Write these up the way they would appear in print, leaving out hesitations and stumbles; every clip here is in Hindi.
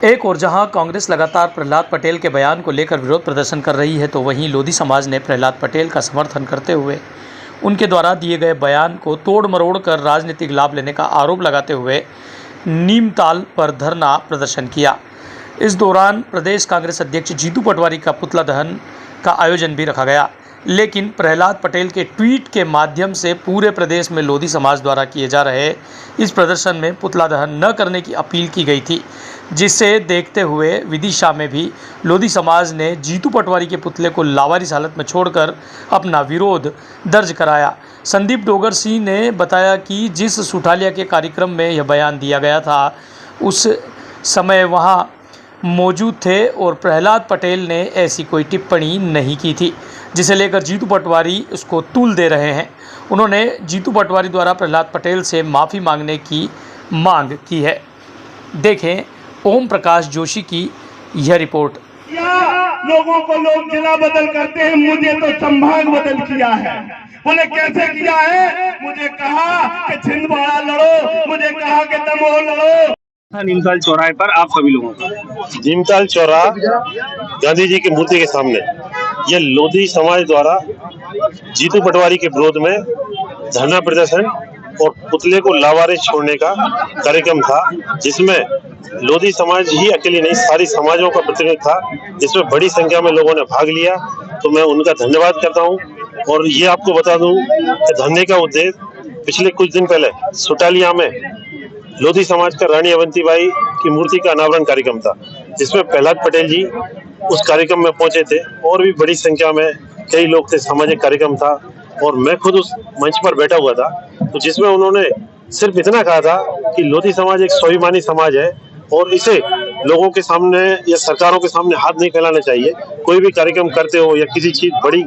एक और जहां कांग्रेस लगातार प्रहलाद पटेल के बयान को लेकर विरोध प्रदर्शन कर रही है, तो वहीं लोधी समाज ने प्रहलाद पटेल का समर्थन करते हुए उनके द्वारा दिए गए बयान को तोड़ मरोड़ कर राजनीतिक लाभ लेने का आरोप लगाते हुए नीमताल पर धरना प्रदर्शन किया। इस दौरान प्रदेश कांग्रेस अध्यक्ष जीतू पटवारी का पुतला दहन का आयोजन भी रखा गया, लेकिन प्रहलाद पटेल के ट्वीट के माध्यम से पूरे प्रदेश में लोधी समाज द्वारा किए जा रहे इस प्रदर्शन में पुतला दहन न करने की अपील की गई थी, जिसे देखते हुए विदिशा में भी लोधी समाज ने जीतू पटवारी के पुतले को लावारिस हालत में छोड़कर अपना विरोध दर्ज कराया। संदीप डोगर सिंह ने बताया कि जिस सुठालिया के कार्यक्रम में यह बयान दिया गया था, उस समय वहां मौजूद थे और प्रहलाद पटेल ने ऐसी कोई टिप्पणी नहीं की थी, जिसे लेकर जीतू पटवारी उसको तूल दे रहे हैं। उन्होंने जीतू पटवारी द्वारा प्रहलाद पटेल से माफ़ी मांगने की मांग की है। देखें ओम प्रकाश जोशी की यह रिपोर्ट। लोगों को लोग जिला बदल करते हैं, मुझे तो संभाग बदल किया है। बोले कैसे किया है? मुझे कहा कि छिंदवाड़ा लड़ो, मुझे कहा कि दमोह लड़ो। नीमताल चौराहे पर आप सभी लोगों का नीमताल चौराहा गांधी जी की मूर्ति के सामने ये लोधी समाज द्वारा जीतू पटवारी के विरोध में धरना प्रदर्शन और पुतले को लावारिस छोड़ने का कार्यक्रम था, जिसमें लोधी समाज ही अकेले नहीं सारी समाजों का प्रतिनिधित्व था, जिसमें बड़ी संख्या में लोगों ने भाग लिया। तो मैं उनका धन्यवाद करता हूं। और ये आपको बता दूं कि धरने का उद्देश्य पिछले कुछ दिन पहले सुटालिया में लोधी समाज का रानी अवंतीबाई की मूर्ति का अनावरण कार्यक्रम था, जिसमें प्रहलाद पटेल जी उस कार्यक्रम में पहुंचे थे और भी बड़ी संख्या में कई लोग थे। सामाजिक कार्यक्रम था और मैं खुद उस मंच पर बैठा हुआ था, तो जिसमें उन्होंने सिर्फ इतना कहा था कि लोधी समाज एक स्वाभिमानी समाज है और इसे लोगों के सामने या सरकारों के सामने हाथ नहीं फैलाना चाहिए। कोई भी कार्यक्रम करते हो या किसी चीज बड़ी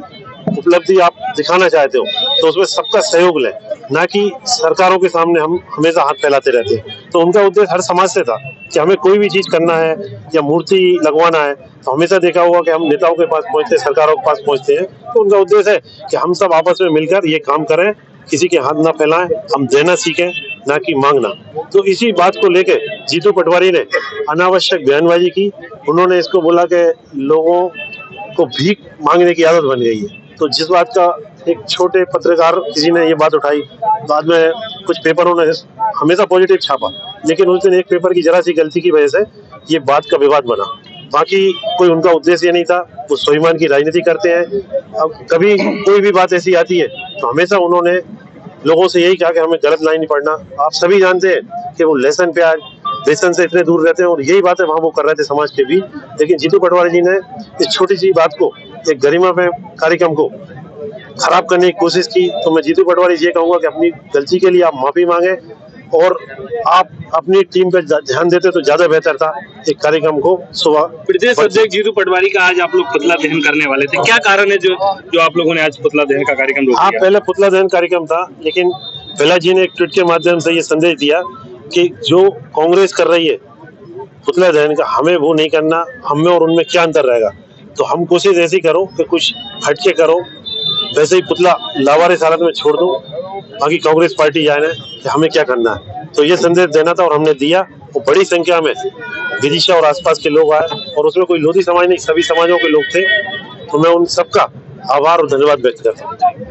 उपलब्धि आप दिखाना चाहते हो तो उसमें सबका सहयोग लें, ना कि सरकारों के सामने हम हमेशा हाथ फैलाते रहते हैं। तो उनका उद्देश्य हर समाज से था कि हमें कोई भी चीज करना है या मूर्ति लगवाना है तो हमेशा देखा हुआ कि हम नेताओं के पास पहुंचते, सरकारों के पास पहुंचते हैं। तो उनका उद्देश्य है कि हम सब आपस में मिलकर ये काम करें, किसी के हाथ ना फैलाएं, हम देना सीखें ना कि मांगना। तो इसी बात को लेके जीतू पटवारी ने अनावश्यक बयानबाजी की। उन्होंने इसको बोला कि लोगों को भीख मांगने की आदत बन गई है। तो जिस बात का एक छोटे पत्रकार किसी ने ये बात उठाई, बाद में कुछ पेपरों ने हमेशा पॉजिटिव छापा, लेकिन उस दिन एक पेपर की जरा सी गलती की वजह से ये बात का विवाद बना। बाकी कोई उनका उद्देश्य नहीं था, वो स्वाभिमान की राजनीति करते हैं। अब कभी कोई भी बात ऐसी आती है तो हमेशा उन्होंने लोगों से यही कहा कि हमें गलत लाइन नहीं पढ़ना। आप सभी जानते हैं कि वो लहसुन प्याज बेसन से इतने दूर रहते हैं और यही बातें वहां वो कर रहे थे समाज के भी। लेकिन जीतू पटवारी जी ने इस छोटी सी बात को, एक गरिमा में कार्यक्रम को खराब करने की कोशिश की। तो मैं जीतू पटवारी जी कहूंगा कि अपनी गलती के लिए आप माफी मांगे और आप अपनी टीम पे ध्यान देते तो ज्यादा बेहतर था एक कार्यक्रम को सुबह। प्रदेश अध्यक्ष जीतू पटवारी का आज आप लोग पुतला दहन करने वाले थे, क्या कारण है जो आप लोगों ने आज पुतला दहन का कार्यक्रम रोक दिया? पहले पुतला दहन कार्यक्रम था, लेकिन प्रहलाद जी ने एक ट्वीट के माध्यम से ये संदेश दिया कि जो कांग्रेस कर रही है पुतला दहन का, हमें वो नहीं करना। हमें और उनमें क्या अंतर रहेगा? तो हम कोशिश ऐसी करो कि कुछ हटके करो, वैसे ही पुतला लावारिस हालत में छोड़ दो, बाकी कांग्रेस पार्टी जाने कि हमें क्या करना है। तो ये संदेश देना था और हमने दिया। वो बड़ी संख्या में विदिशा और आसपास के लोग आए और उसमें कोई लोधी समाज नहीं, सभी समाजों के लोग थे। तो मैं उन सबका आभार और धन्यवाद व्यक्त करता हूँ।